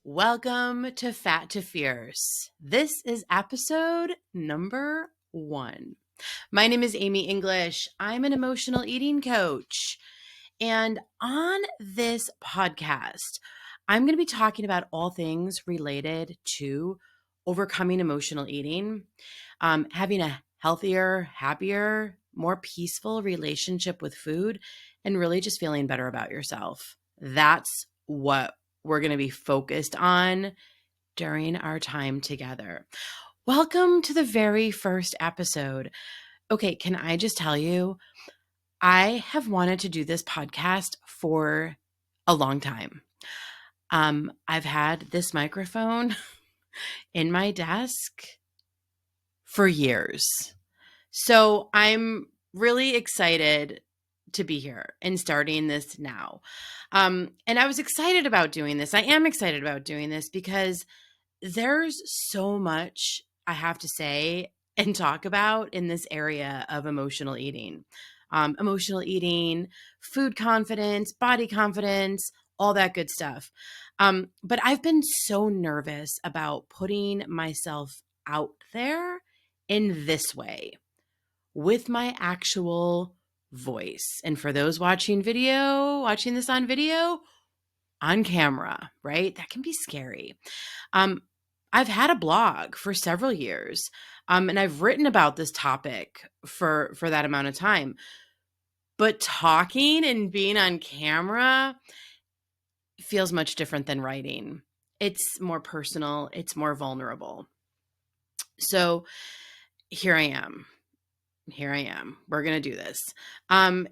Welcome to Fat to Fierce. This is episode number 1. My name is Amy English. I'm an emotional eating coach. And on this podcast, I'm going to be talking about all things related to overcoming emotional eating, having a healthier, happier, more peaceful relationship with food, and really just feeling better about yourself. That's what we're going to be focused on during our time together. Welcome to the very first episode. Okay, can I just tell you, I have wanted to do this podcast for a long time. I've had this microphone in my desk for years. So I'm really excited to be here and starting this now. And I was excited about doing this. I am excited about doing this because there's so much I have to say and talk about in this area of emotional eating. Emotional eating, food confidence, body confidence, all that good stuff. But I've been so nervous about putting myself out there in this way with my actual voice. And for those watching this on video, on camera, right? That can be scary. I've had a blog for several years, and I've written about this topic for that amount of time. But talking and being on camera feels much different than writing. It's more personal. It's more vulnerable. So here I am. We're going to do this. And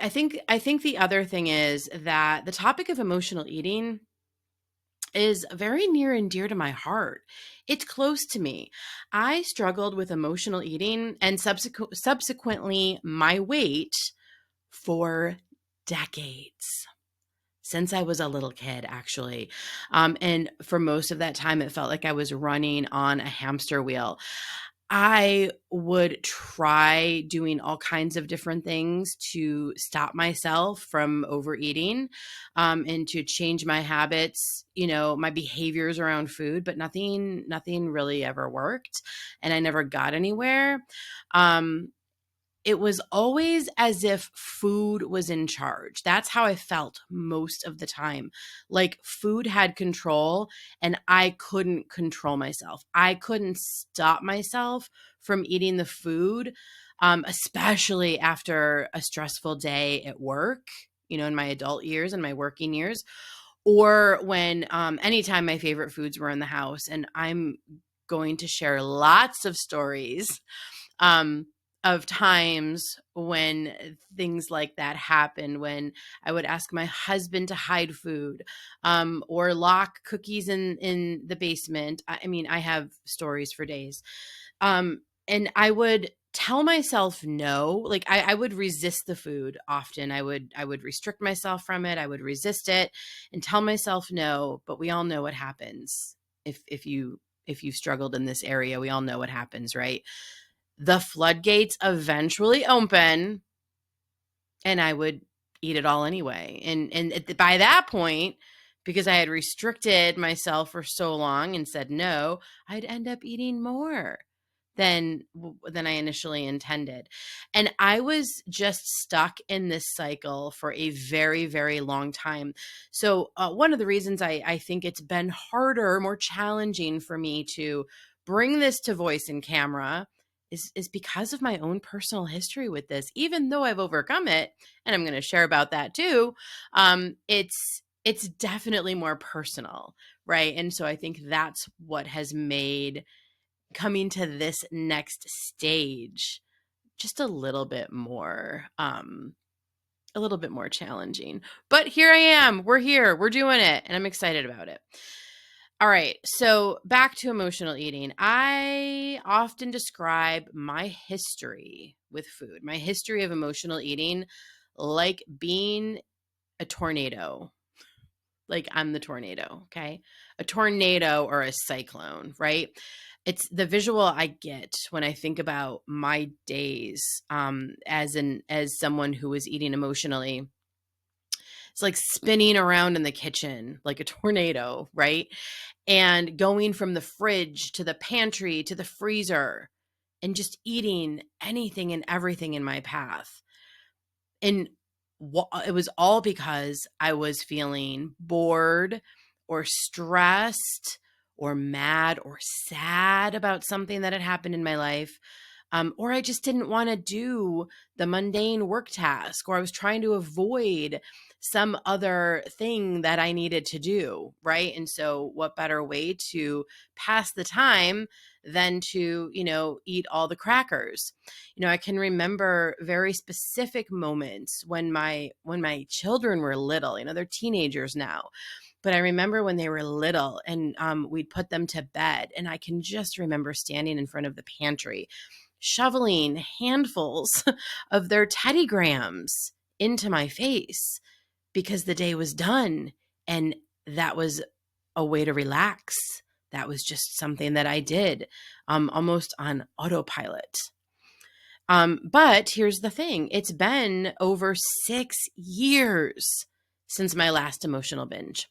I think the other thing is that the topic of emotional eating is very near and dear to my heart. It's close to me. I struggled with emotional eating and subsequently my weight for decades. Since I was a little kid, actually. And for most of that time, it felt like I was running on a hamster wheel. I would try doing all kinds of different things to stop myself from overeating, and to change my habits, my behaviors around food, but nothing really ever worked. And I never got anywhere. It was always as if food was in charge. That's how I felt most of the time. Like food had control and I couldn't control myself. I couldn't stop myself from eating the food, especially after a stressful day at work, in my adult years and my working years, or when anytime my favorite foods were in the house. And I'm going to share lots of stories of times when things like that happened, when I would ask my husband to hide food, or lock cookies in the basement. I mean, I have stories for days. And I would tell myself no. Like I would resist the food often. I would restrict myself from it. I would resist it and tell myself no. But we all know what happens if you've struggled in this area. We all know what happens, right? The floodgates eventually open and I would eat it all anyway. And by that point, because I had restricted myself for so long and said no, I'd end up eating more than I initially intended. And I was just stuck in this cycle for a very, very long time. So one of the reasons I think it's been harder, more challenging for me to bring this to voice and camera is because of my own personal history with this. Even though I've overcome it, and I'm going to share about that too, it's definitely more personal, right? And so I think that's what has made coming to this next stage just a little bit more challenging. But here I am. We're here. We're doing it. And I'm excited about it. All right. So back to emotional eating. I often describe my history with food, my history of emotional eating, like being a tornado. Like I'm the tornado, okay? A tornado or a cyclone, right? It's the visual I get when I think about my days as someone who was eating emotionally. It's like spinning around in the kitchen like a tornado, right? And going from the fridge to the pantry to the freezer and just eating anything and everything in my path. And it was all because I was feeling bored or stressed or mad or sad about something that had happened in my life. Or I just didn't want to do the mundane work task, or I was trying to avoid some other thing that I needed to do, right? And so what better way to pass the time than to, eat all the crackers? I can remember very specific moments when my children were little. They're teenagers now, but I remember when they were little and we'd put them to bed, and I can just remember standing in front of the pantry, shoveling handfuls of their Teddy Grahams into my face because the day was done. And that was a way to relax. That was just something that I did almost on autopilot. But here's the thing. It's been over 6 years since my last emotional binge.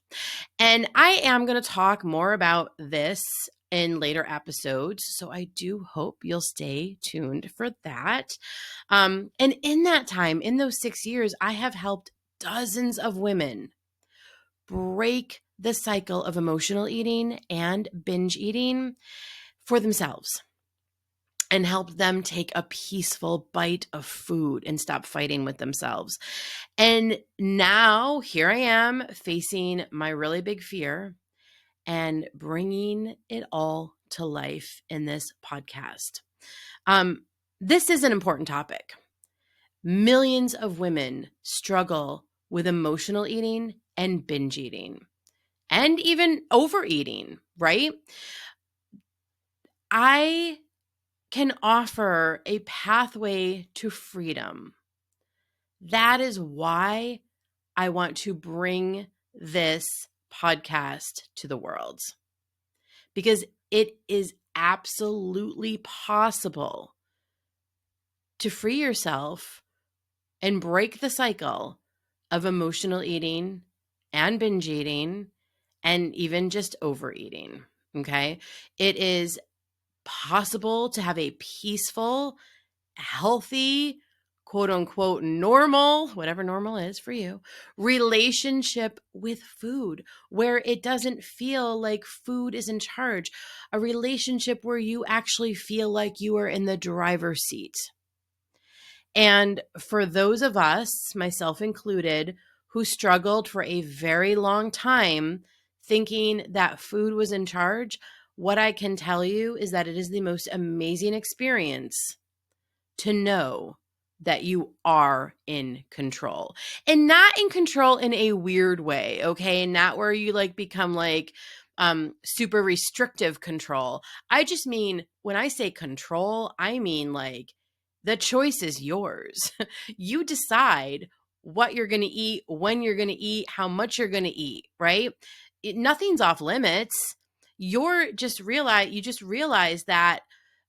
And I am going to talk more about this in later episodes. So I do hope you'll stay tuned for that. And in that time, in those 6 years, I have helped dozens of women break the cycle of emotional eating and binge eating for themselves, and help them take a peaceful bite of food and stop fighting with themselves. And now here I am facing my really big fear and bringing it all to life in this podcast. This is an important topic. Millions of women struggle with emotional eating and binge eating and even overeating, right? I can offer a pathway to freedom. That is why I want to bring this podcast to the world, because it is absolutely possible to free yourself and break the cycle of emotional eating and binge eating and even just overeating. Okay. It is possible to have a peaceful, healthy, quote unquote, normal, whatever normal is for you, relationship with food where it doesn't feel like food is in charge, a relationship where you actually feel like you are in the driver's seat. And for those of us, myself included, who struggled for a very long time thinking that food was in charge, what I can tell you is that it is the most amazing experience to know that you are in control, and not in control in a weird way. Okay. Not where you become super restrictive control. I just mean, when I say control, I mean the choice is yours. You decide what you're going to eat, when you're going to eat, how much you're going to eat, right? Nothing's off limits. You just realize that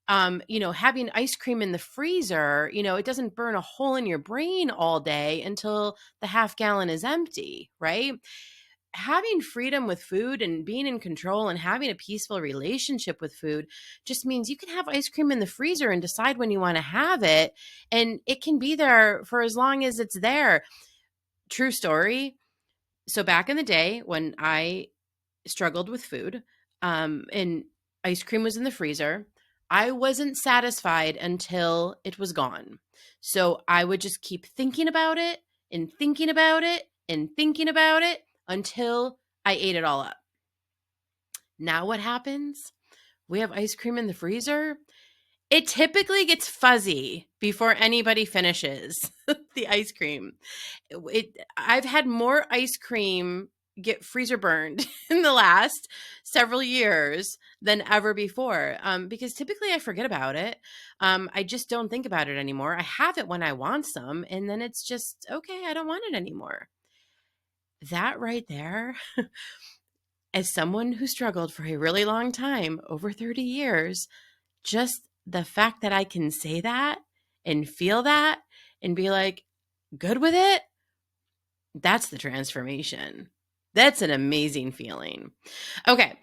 having ice cream in the freezer, it doesn't burn a hole in your brain all day until the half gallon is empty, right? Having freedom with food and being in control and having a peaceful relationship with food just means you can have ice cream in the freezer and decide when you want to have it. And it can be there for as long as it's there. True story. So back in the day when I struggled with food, and ice cream was in the freezer, I wasn't satisfied until it was gone. So I would just keep thinking about it and thinking about it and thinking about it until I ate it all up. Now what happens? We have ice cream in the freezer. It typically gets fuzzy before anybody finishes the ice cream. I've had more ice cream get freezer burned in the last several years than ever before, because typically I forget about it. I just don't think about it anymore. I have it when I want some, and then it's just, okay, I don't want it anymore. That right there, as someone who struggled for a really long time, over 30 years, just the fact that I can say that and feel that and be good with it, That's the transformation. That's an amazing feeling. Okay.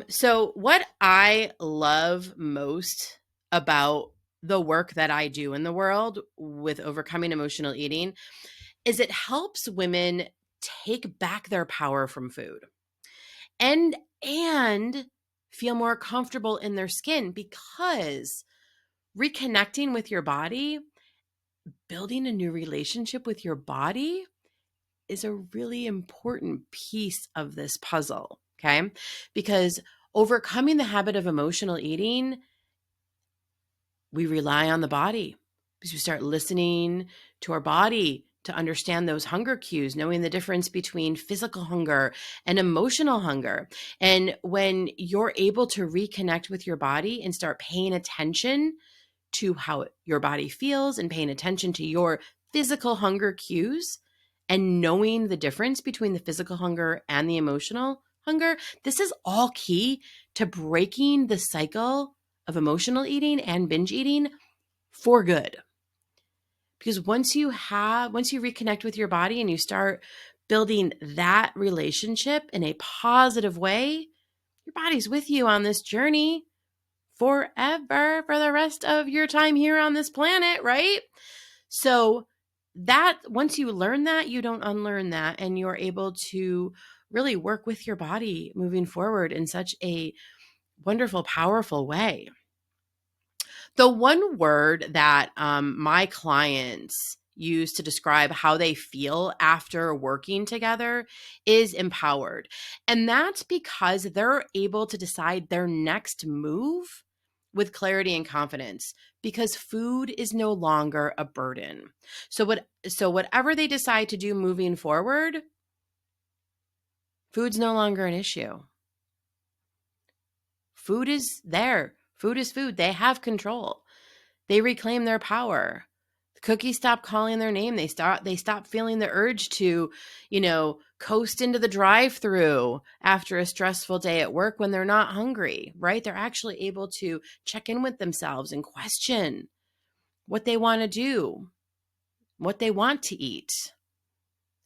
So what I love most about the work that I do in the world with overcoming emotional eating is it helps women take back their power from food and and feel more comfortable in their skin, because reconnecting with your body, building a new relationship with your body is a really important piece of this puzzle, okay? Because overcoming the habit of emotional eating, we rely on the body, because we start listening to our body to understand those hunger cues, knowing the difference between physical hunger and emotional hunger. And when you're able to reconnect with your body and start paying attention to how your body feels and paying attention to your physical hunger cues and knowing the difference between the physical hunger and the emotional hunger, this is all key to breaking the cycle of emotional eating and binge eating for good. Because once you reconnect with your body and you start building that relationship in a positive way, your body's with you on this journey forever, for the rest of your time here on this planet, right? So that once you learn that, you don't unlearn that, and you're able to really work with your body moving forward in such a wonderful, powerful way. The one word that my clients use to describe how they feel after working together is empowered. And that's because they're able to decide their next move with clarity and confidence, because food is no longer a burden. So whatever they decide to do moving forward, food's no longer an issue. Food is there. Food is food. They have control. They reclaim their power. The cookies stop calling their name. They stop feeling the urge to, coast into the drive-through after a stressful day at work when they're not hungry, right? They're actually able to check in with themselves and question what they want to do, what they want to eat.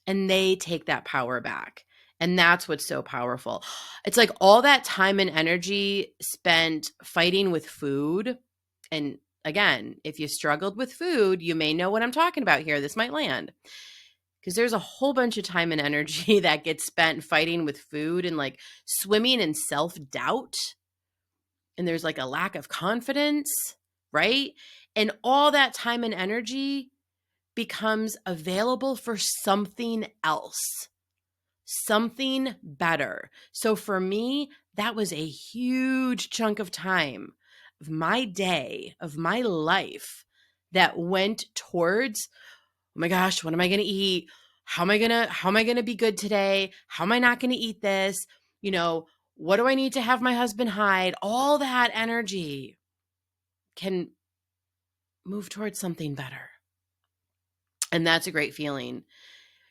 And they take that power back. And that's what's so powerful. It's like all that time and energy spent fighting with food. And again, if you struggled with food, you may know what I'm talking about here. This might land. Because there's a whole bunch of time and energy that gets spent fighting with food and like swimming in self-doubt. And there's like a lack of confidence, right? And all that time and energy becomes available for something else, something better. So for me, that was a huge chunk of time of my day, of my life, that went towards, oh my gosh, what am I going to eat? How am I going to be good today? How am I not going to eat this? What do I need to have my husband hide? All that energy can move towards something better. And that's a great feeling.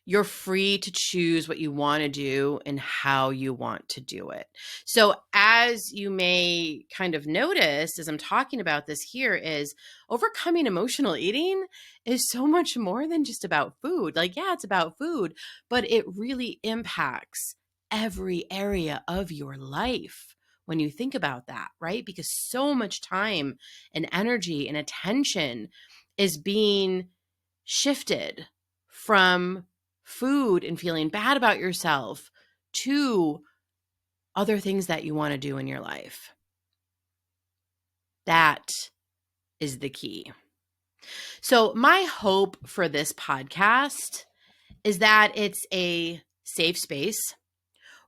You're free to choose what you want to do and how you want to do it. So as you may kind of notice as I'm talking about this here, is overcoming emotional eating is so much more than just about food. Like, yeah, it's about food, but it really impacts every area of your life when you think about that, right? Because so much time and energy and attention is being shifted from food and feeling bad about yourself to other things that you want to do in your life. That is the key. So my hope for this podcast is that it's a safe space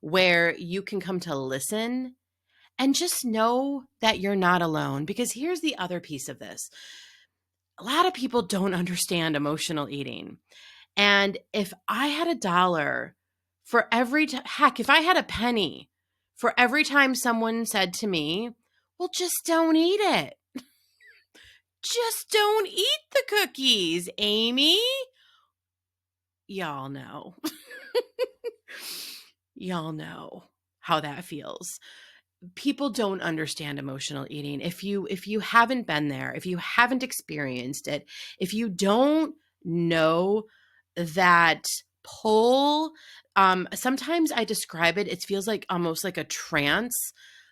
where you can come to listen and just know that you're not alone. Because here's the other piece of this. A lot of people don't understand emotional eating. And if I had $1 for heck, if I had a penny for every time someone said to me, well, just don't eat it. Just don't eat the cookies, Amy. Y'all know. Y'all know how that feels. People don't understand emotional eating. If you haven't been there, if you haven't experienced it, if you don't know that pull. Sometimes I describe it, it feels like almost like a trance,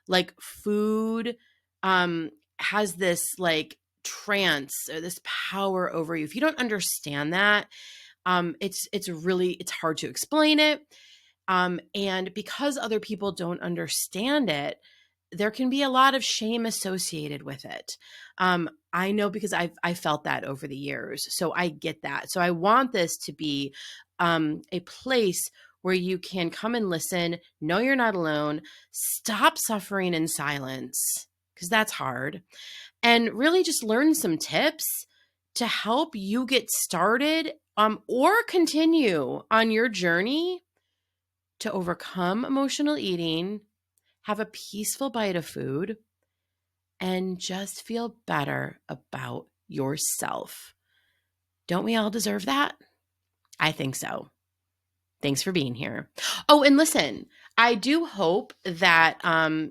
like food has this like trance or this power over you. If you don't understand that, it's hard to explain it. And because other people don't understand it, there can be a lot of shame associated with it. I know because I felt that over the years, so I get that. So I want this to be a place where you can come and listen, know you're not alone, stop suffering in silence, because that's hard, and really just learn some tips to help you get started or continue on your journey to overcome emotional eating, have a peaceful bite of food, and just feel better about yourself. Don't we all deserve that? I think so. Thanks for being here. Oh, and listen, I do hope that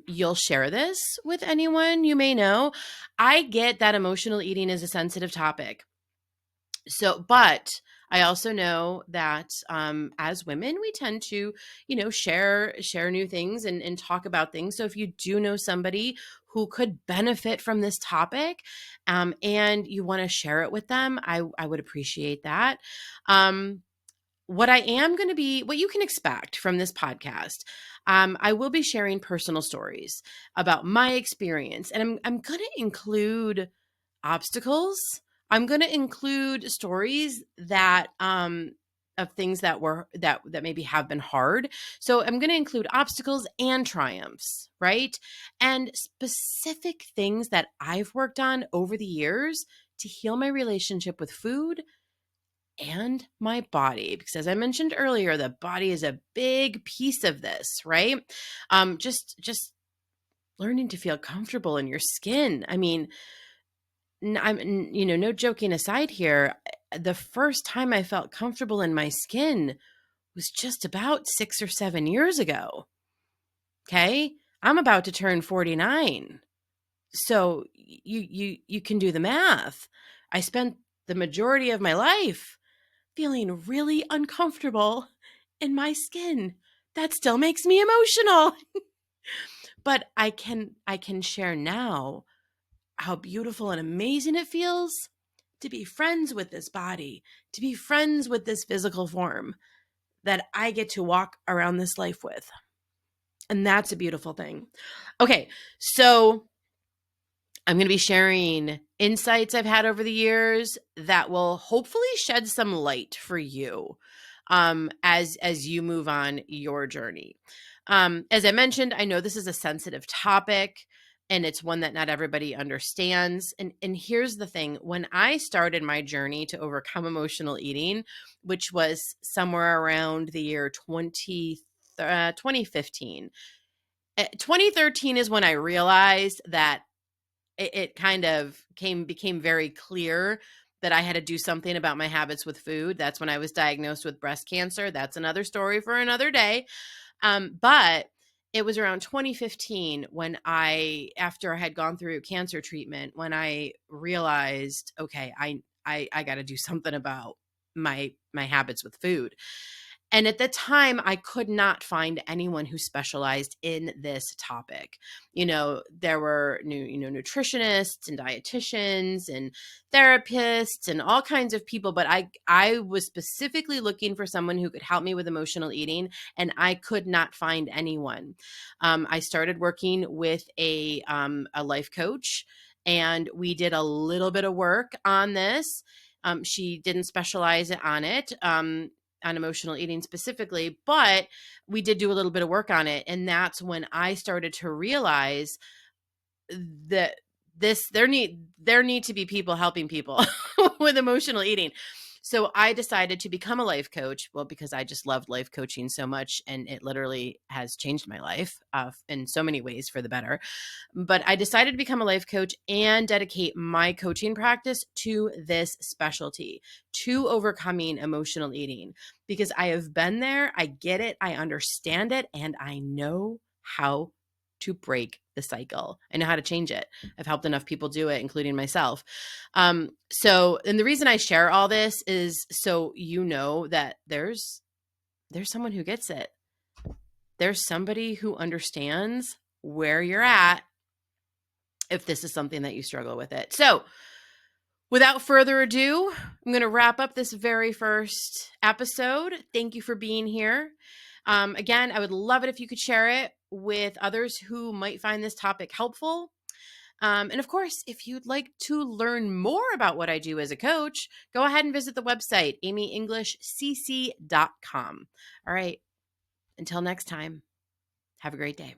you'll share this with anyone you may know. I get that emotional eating is a sensitive topic. So, but I also know that as women, we tend to, share new things and talk about things. So if you do know somebody who could benefit from this topic, and you want to share it with them, I would appreciate that. What you can expect from this podcast, I will be sharing personal stories about my experience, and I'm going to include obstacles. I'm going to include stories that of things that maybe have been hard. So I'm going to include obstacles and triumphs, right? And specific things that I've worked on over the years to heal my relationship with food and my body, because as I mentioned earlier, the body is a big piece of this, right? Just learning to feel comfortable in your skin. I mean, no joking aside here, the first time I felt comfortable in my skin was just about 6 or 7 years ago. Okay? I'm about to turn 49. So you can do the math. I spent the majority of my life feeling really uncomfortable in my skin. That still makes me emotional. But I can share now how beautiful and amazing it feels to be friends with this body, to be friends with this physical form that I get to walk around this life with. And that's a beautiful thing. Okay, so I'm going to be sharing insights I've had over the years that will hopefully shed some light for you as you move on your journey. As I mentioned, I know this is a sensitive topic, and it's one that not everybody understands. And here's the thing. When I started my journey to overcome emotional eating, which was somewhere around the year 2015, 2013 is when I realized that it kind of became very clear that I had to do something about my habits with food. That's when I was diagnosed with breast cancer. That's another story for another day. But it was around 2015 when after I had gone through cancer treatment, when I realized, okay, I got to do something about my habits with food. And at the time, I could not find anyone who specialized in this topic. There were nutritionists and dietitians and therapists and all kinds of people, but I was specifically looking for someone who could help me with emotional eating, and I could not find anyone. I started working with a life coach, and we did a little bit of work on this. She didn't specialize on it. On emotional eating specifically, but we did do a little bit of work on it. And that's when I started to realize that there need to be people helping people with emotional eating. So I decided to become a life coach. Well, because I just loved life coaching so much, and it literally has changed my life in so many ways for the better. But I decided to become a life coach and dedicate my coaching practice to this specialty, to overcoming emotional eating, because I have been there, I get it, I understand it, and I know how to break the cycle. I know how to change it. I've helped enough people do it, including myself. And the reason I share all this is so you know that there's there's someone who gets it. There's somebody who understands where you're at if this is something that you struggle with it. So without further ado, I'm going to wrap up this very first episode. Thank you for being here. Again, I would love it if you could share it with others who might find this topic helpful. And of course, if you'd like to learn more about what I do as a coach, go ahead and visit the website, amyenglishcc.com. All right. Until next time, have a great day.